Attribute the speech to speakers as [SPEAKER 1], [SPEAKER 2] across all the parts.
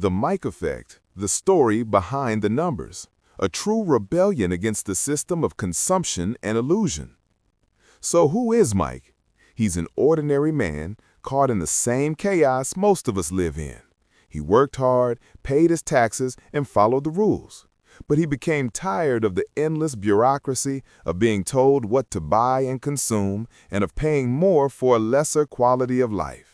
[SPEAKER 1] The Mike Effect, the story behind the numbers, a true rebellion against the system of consumption and illusion. So who is Mike? He's an ordinary man caught in the same chaos most of us live in. He worked hard, paid his taxes, and followed the rules. But he became tired of the endless bureaucracy, of being told what to buy and consume, and of paying more for a lesser quality of life.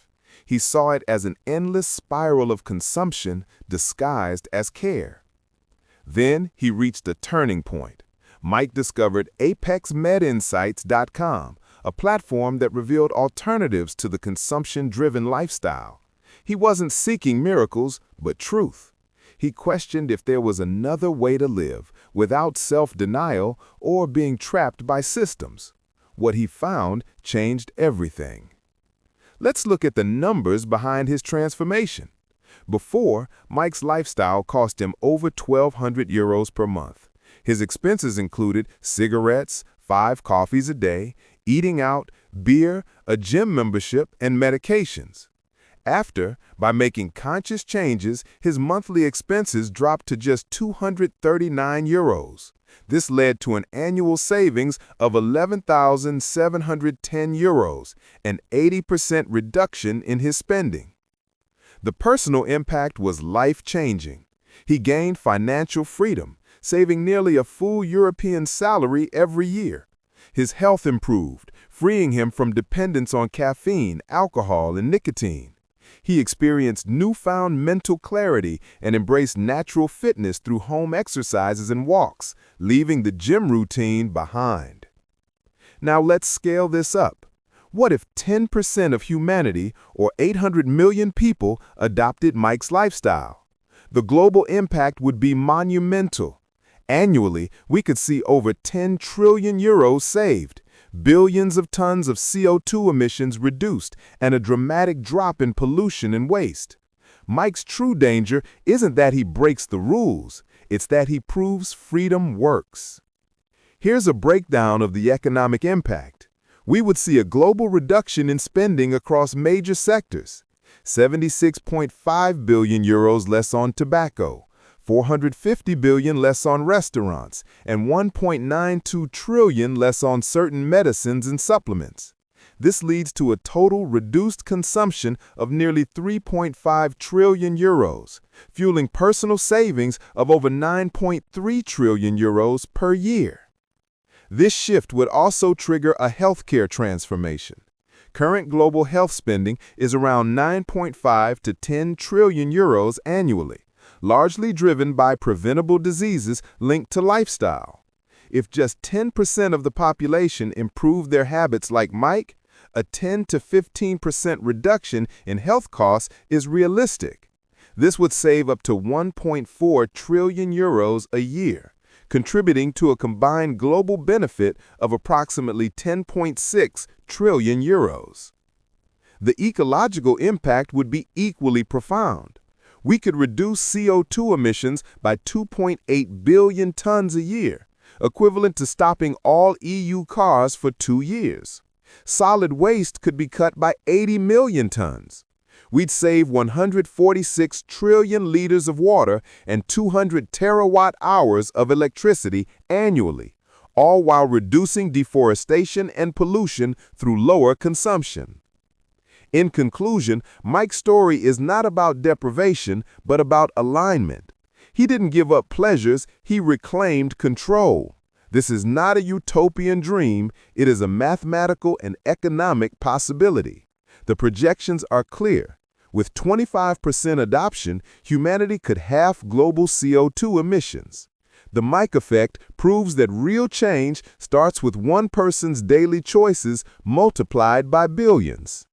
[SPEAKER 1] He saw it as an endless spiral of consumption disguised as care. Then he reached a turning point. Mike discovered ApexmedInsights.com, a platform that revealed alternatives to the consumption-driven lifestyle. He wasn't seeking miracles, but truth. He questioned if there was another way to live without self-denial or being trapped by systems. What he found changed everything. Let's look at the numbers behind his transformation. Before, Mike's lifestyle cost him over 1,200 euros per month. His expenses included cigarettes, 5 coffees a day, eating out, beer, a gym membership, and medications. After, by making conscious changes, his monthly expenses dropped to just 239 euros. This led to an annual savings of 11,710 euros, an 80% reduction in his spending. The personal impact was life-changing. He gained financial freedom, saving nearly a full European salary every year. His health improved, freeing him from dependence on caffeine, alcohol, and nicotine. He experienced newfound mental clarity and embraced natural fitness through home exercises and walks, leaving the gym routine behind. Now let's scale this up. What if 10% of humanity, or 800 million people, adopted Mike's lifestyle? The global impact would be monumental. Annually, we could see over 10 trillion euros saved, billions of tons of CO2 emissions reduced, and a dramatic drop in pollution and waste. Mike's true danger isn't that he breaks the rules, it's that he proves freedom works. Here's a breakdown of the economic impact. We would see a global reduction in spending across major sectors. 76.5 billion euros less on tobacco, 450 billion less on restaurants, and 1.92 trillion less on certain medicines and supplements. This leads to a total reduced consumption of nearly 3.5 trillion euros, fueling personal savings of over 9.3 trillion euros per year. This shift would also trigger a healthcare transformation. Current global health spending is around 9.5 to 10 trillion euros annually, largely driven by preventable diseases linked to lifestyle. If just 10% of the population improved their habits like Mike, a 10 to 15% reduction in health costs is realistic. This would save up to 1.4 trillion euros a year, contributing to a combined global benefit of approximately 10.6 trillion euros. The ecological impact would be equally profound. We could reduce CO2 emissions by 2.8 billion tons a year, equivalent to stopping all EU cars for 2 years. Solid waste could be cut by 80 million tons. We'd save 146 trillion liters of water and 200 terawatt-hours of electricity annually, all while reducing deforestation and pollution through lower consumption. In conclusion, Mike's story is not about deprivation, but about alignment. He didn't give up pleasures, he reclaimed control. This is not a utopian dream, it is a mathematical and economic possibility. The projections are clear. With 25% adoption, humanity could halve global CO2 emissions. The Mike Effect proves that real change starts with one person's daily choices multiplied by billions.